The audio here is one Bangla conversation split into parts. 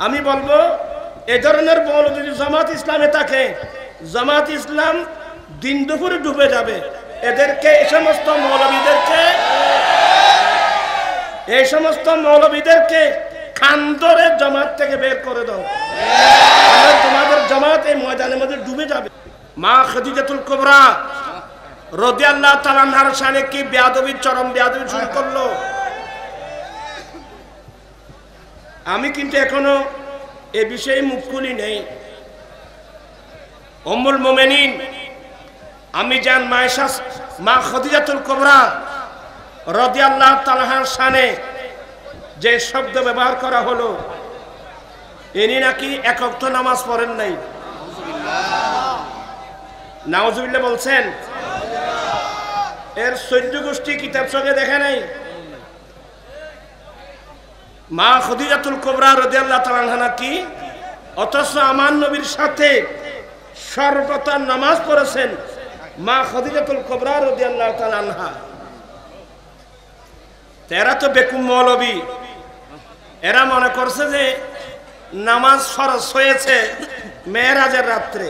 আমি বলবো এই ধরনের বল যদি জামাত ইসলামে থাকে, জামাত ইসলাম দিন দুপুরে ডুবে যাবে। এদেরকে এই সমস্ত মৌলবীদেরকে খান ধরে জামাত থেকে বের করে দাও। তোমাদের জামাত এই ময়দানের মধ্যে ডুবে যাবে। মা খাদিজাতুল কুবরা রাদিয়াল্লাহু তাআলা আনহার শানে কি বেয়াদবি, চরম বেয়াদবি শুরু করলো। আমি কিন্তু এখনো এ বিষয়ে মুখ খুলি নেই। উম্মুল মুমিনিন আমি জান মা খাদিজাতুল কুবরা রাদিয়াল্লাহু তাআলা আনহার শানে যে শব্দ ব্যবহার করা হলো, ইনি নাকি এক ওয়াক্ত নামাজ পড়েন নাই। নাউজুবিল্লাহ বলছেন। এর 14 গোষ্ঠী কিতাব সঙ্গে দেখে নাই। মা খাদিজাতুল কুবরা রাদিয়াল্লাহু তাআলা আনহা নাকি, অথচ আমার নবীর সাথে সর্বপ্রথম নামাজ পড়েছেন মা খাদিজাতুল কুবরা রাদিয়াল্লাহু তাআলা আনহা। এরা তো বেকুব মৌলবী। এরা মনে করছে যে নামাজ ফরজ হয়েছে মেরাজের রাত্রে।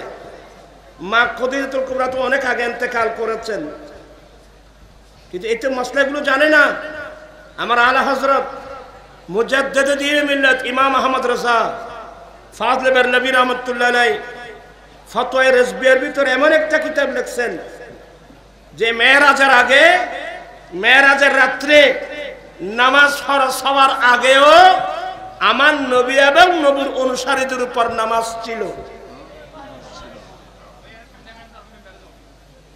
মা খাদিজাতুল কুবরা তো অনেক আগে ইন্তেকাল করেছেন, কিন্তু এই তো মসলাগুলো জানে না। আমার আলা হযরত মুজাদ্দিদ দ্বীন মিল্লাত ইমাম আহমদ রাজা ফাজলে বেরলভী রাহমাতুল্লাহ আলাইহি ফতোয়া রাজবিয়ার ভিতরে এমন একটা কিতাব লিখছেন যে মেরাজের আগে, মেরাজের রাত্রে নামাজ ফরজ হওয়ার আগেও আমার নবী এবং নবীর অনুসারীদের উপর নামাজ ছিল।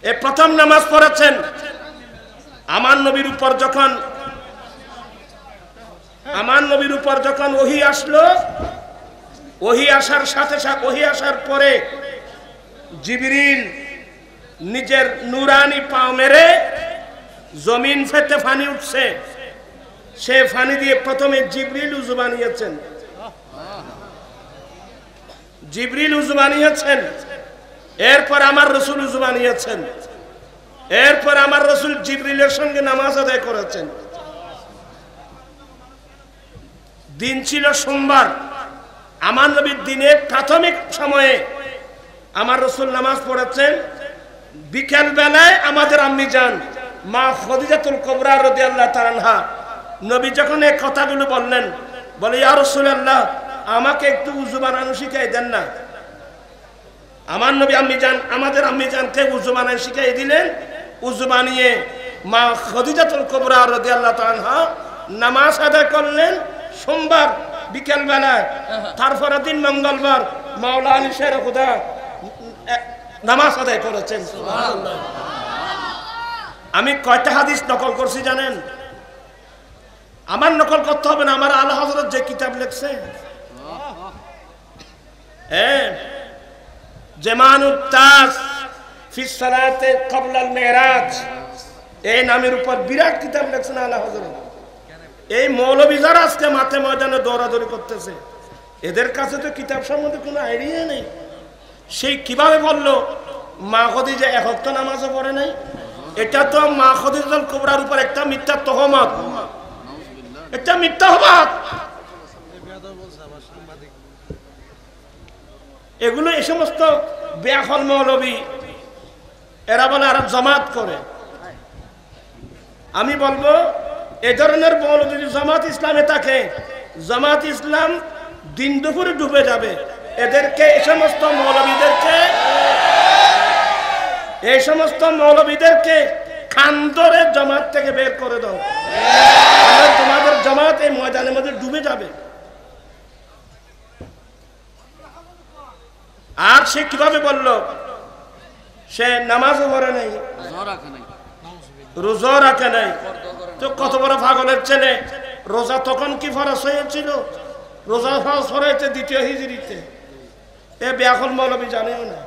এই প্রথম নামাজ পড়েছেন আমার নবীর উপর যখন ওহী আসলো। ওহী আসার সাথে সাথে, ওহী আসার পরে জিবরিল নিজের নুরানি পা মেরে জমিন ফেটে পানি উঠছে, সে পানি দিয়ে প্রথমে জিবরিল উযু বানিয়েছেন। এরপর আমার রাসূল উযু বানিয়েছেন। এরপর আমার রাসূল জিবরিলের সঙ্গে নামাজ আদায় করেছেন। দিন ছিল সোমবার। আমার নবীর দিনের প্রাথমিক সময়ে আমার রাসূল নামাজ পড়েছেন। বিকেল বেলায় আমাদের আম্মি জান মা খাদিজাতুল কুবরা রাদিয়াল্লাহু তাআলা আনহা নবী যখন এই কথাগুলো বললেন, বলে ইয়া রাসূলুল্লাহ আমাকে একটু উযু বানানো শিখাই দেন না। আমার নবী আমাদের আম্মি জানকে উযু বানানো শিখাই দিলেন। উযু বানিয়ে মা খাদিজাতুল কুবরা রাদিয়াল্লাহু তাআলা আনহা নামাজ আদায় করলেন সোমবার বিকেল বেলায়। তারপরে দিন মঙ্গলবার মাওলা আলী শের খুদা নামাজ আদায় করেছেন। সুবহানাল্লাহ। আমি কয়টা হাদিস নকল করছি জানেন? আমার নকল করতে হবে না, আমার আলা হযরত যে কিতাব লিখছে, জামানুত তাস ফি সালাতে ক্বাবলা আল মিরাজ, এই নামের উপর বিরাট কিতাব লিখছেন আলা হযরত। এই মৌলবী যারা আজকে মাঠে ময়দানে দৌড়াদৌড়ি করতেছে, এদের কাছে তো কিতাব সম্বন্ধে কোনো আইডিয়া নেই। সেই কিভাবে বললো মা খাদিজা এক ওয়াক্ত নামাজও পড়ে নাই? এটা তো মা খাদিজাতুল কুবরার উপর একটা মিথ্যা তহমত, একটা মিথ্যা অপবাদ। এগুলো এই সমস্ত বেআকল মৌলবী, এরা বলে আর জামাত করে। আমি বলবো এই ধরনের বল যদি জামাত ইসলামে থাকে, জামাত ইসলাম দিন দুপুরে ডুবে যাবে। এদেরকে এই সমস্ত মৌলবীদেরকে খান ধরে জামাত থেকে বের করে দাও। তোমাদের জামাত এই ময়দানের মধ্যে ডুবে যাবে। আর সে কিভাবে বলল? সে নামাজও পড়ে নাই, রোজা রাখে নাই। তো কত বড় পাগলের ছেলে! রোজা তখন কি ফরজ হয়েছিল? রোজা ফরজ হয়েছে দ্বিতীয় হিজরিতে। এ বেআকল মৌলবী জানেও না।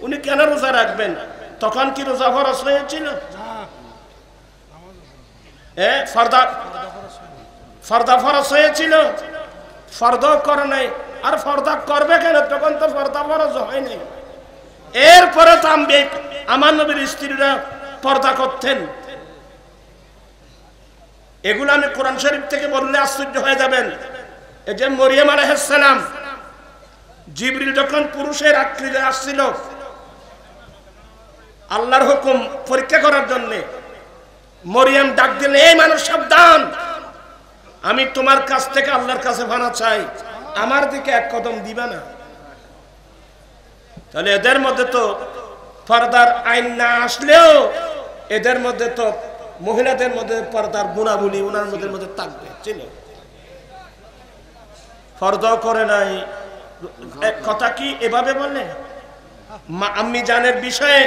উনি কেন রোজা রাখবেন? তখন কি রোজা ফরজ হয়েছিল? ফরদা ফরজ হয়েছিল, ফরদা করে নাই। আর ফরদা করবে কেন? তখন তো ফরদা ফরজ হয় নাই। এরপরে তো আমার নবীর স্ত্রীরা পর্দা করতেন। এগুলো আমি কোরআন শরীফ থেকে বললে আশ্চর্য হয়ে যাবেন। এই যে মরিয়ম আলাইহিস সালাম, জিবরিল যখন পুরুষের আকৃতিতে আসছিল আল্লাহর হুকুম পরীক্ষা করার জন্য, মরিয়ম ডাক দিলেন, এই মানুষ সাবধান, আমি তোমার কাছ থেকে আল্লাহর কাছে পানা চাই, আমার দিকে এক কদম দিবা না। তাহলে এদের মধ্যে তো পর্দার আইন না আসলেও এদের মধ্যে তো মহিলাদের মধ্যে পর্দার গুণাবলী ওনার মধ্যে থাকবে, ছিল। পর্দাও করে নাই, কথা কি এভাবে বলে? আম্মি জানের বিষয়ে,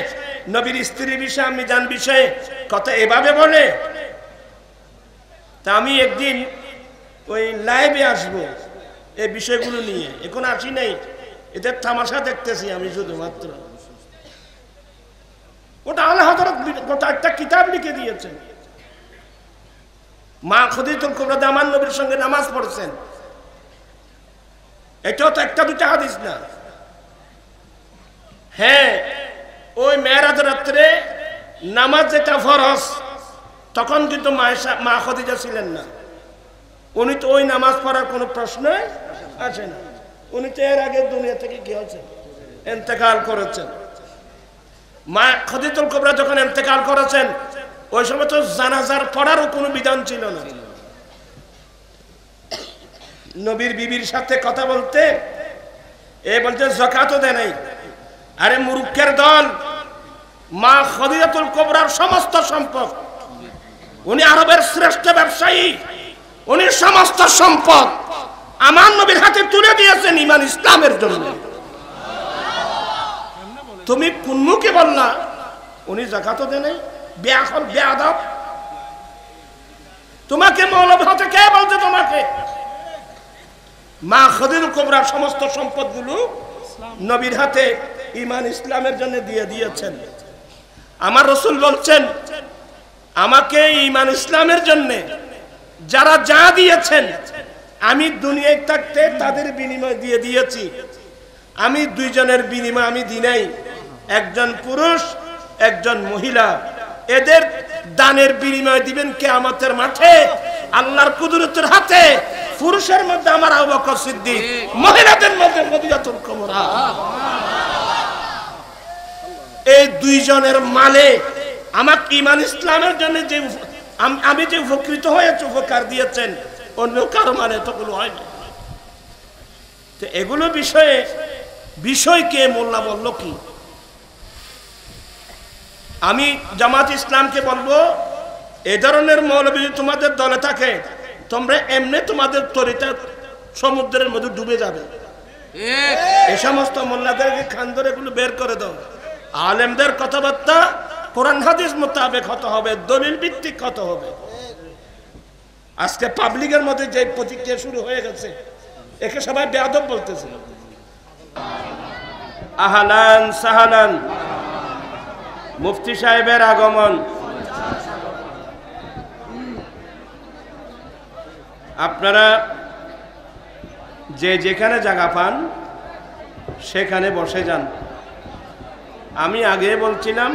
নবীর স্ত্রীর বিষয়ে, আম্মি জান বিষয়ে কথা এভাবে বলে। তা আমি একদিন ওই লাইভে আসবো এই বিষয়গুলো নিয়ে, এখন আসি নাই, এদের তামাশা দেখতেছি আমি শুধুমাত্র। ওটা আল্লাহ হযরত গোটা একটা কিতাব লিখে দিয়েছেন। মা খাদিজাতুল কুবরা আমার নবীর সঙ্গে নামাজ পড়ছেন, এটাও তো একটা দুটা হাদিস না। হ্যাঁ, ওই মেরাজ রাত্রে নামাজ যেটা ফরজ, তখন কিন্তু মা খাদিজা ছিলেন না। উনি তো ওই নামাজ পড়ার কোনো প্রশ্নই আসে না। উনি তো এর আগে দুনিয়া থেকে কি হয়েছেন, ইন্তেকাল করেছেন। মা খাদিজাতুল কুবরা যখন ইন্তেকাল করেছেন, ওই সময় তো জানাজার পড়ারও কোনো বিধান ছিল না। নবীর বিবির সাথে কথা বলতে এ বলছে যাকাতও দেয় নাই। আরে মূর্খের দল, মা খাদিজাতুল কুবরার সমস্ত সম্পদ, উনি আরবের শ্রেষ্ঠ ব্যবসায়ী, উনি সমস্ত সম্পদ আমার নবীর হাতে তুলে দিয়েছেন ঈমান ইসলামের জন্য। তুমি কোন মুখে বললা উনি যাকাতও দেয় নাই? বেআকল, বেয়াদব। তোমাকে মৌলভী হতে কে বলছে? তোমাকে মা খাদিজাতুল কুবরার সমস্ত সম্পদগুলো নবীর হাতে ঈমান ইসলামের জন্য দিয়ে দিয়েছেন। আমার রাসূল বলছেন, আমাকে ঈমান ইসলামের জন্য যারা যা দিয়েছেন আমি দুনিয়ায় থাকতে তাদের বিনিময় দিয়ে দিয়েছি। আমি দুইজনের বিনিময় আমি দিই নাই, একজন পুরুষ একজন মহিলা। এদের দানের বিনিময় দিবেন কিয়ামতের মাঠে আল্লাহর কুদরতের হাতে। পুরুষের মধ্যে আমার আবু বকর সিদ্দিক, মহিলাদের মধ্যে খাদিজাতুল কুবরা। এই দুইজনের মালে আমাকে ঈমান ইসলামের জন্য যে আমি যে উপকৃত হয়েছে, উপকার দিয়েছেন, অন্য কারো মানে এতগুলো হয় না। তো এগুলো বিষয়কে মোল্লা বলল কি? আমি জামাত ইসলামকে বলবো, এ ধরনের মৌলবী তোমাদের দলে থাকে, তোমরা এমনি তোমাদের তরিতা সমুদ্রের মধ্যে ডুবে যাবে। এই সমস্ত মোল্লাদেরকে খান ধরে এগুলো বের করে দাও। আলেমদের কথাবার্তা কোরআন হাদিস মোতাবেক হতে হবে, দলিল ভিত্তিক হতে হবে। আজকে পাবলিকের মধ্যে যে প্রতিক্রিয়া শুরু হয়ে গেছে, একে সবাই বেয়াদব বলতেছে। আহলান সাহলান, মুফতি সাহেবের আগমন। আপনারা যে যেখানে জায়গা পান সেখানে বসে যান। আমি আগে বলছিলাম,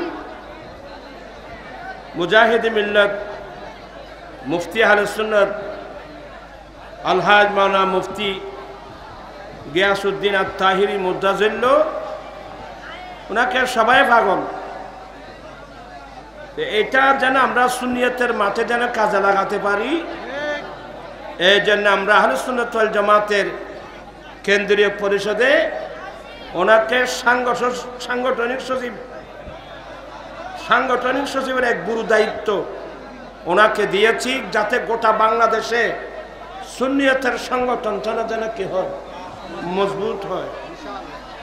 মুজাহিদে মিল্লাত মুফতি আহলে সুন্নাত আলহাজ মাওলানা মুফতি গিয়াসউদ্দিন আত-তাহিরি মুদাজ্জিল্লাহ, ওনাকে সবাই পাগল। এটা যেন আমরা সুন্নিয়তের মাঠে যেন কাজে লাগাতে পারি, এই জন্য আমরা আহলে সুন্নাত ওয়াল জামাতের কেন্দ্রীয় পরিষদে ওনাকে সাংগঠনিক সচিবের এক গুরু দায়িত্ব ওনাকে দিয়েছি, যাতে গোটা বাংলাদেশে সুন্নিয়তের সংগঠন যেন কি হয়, মজবুত হয়।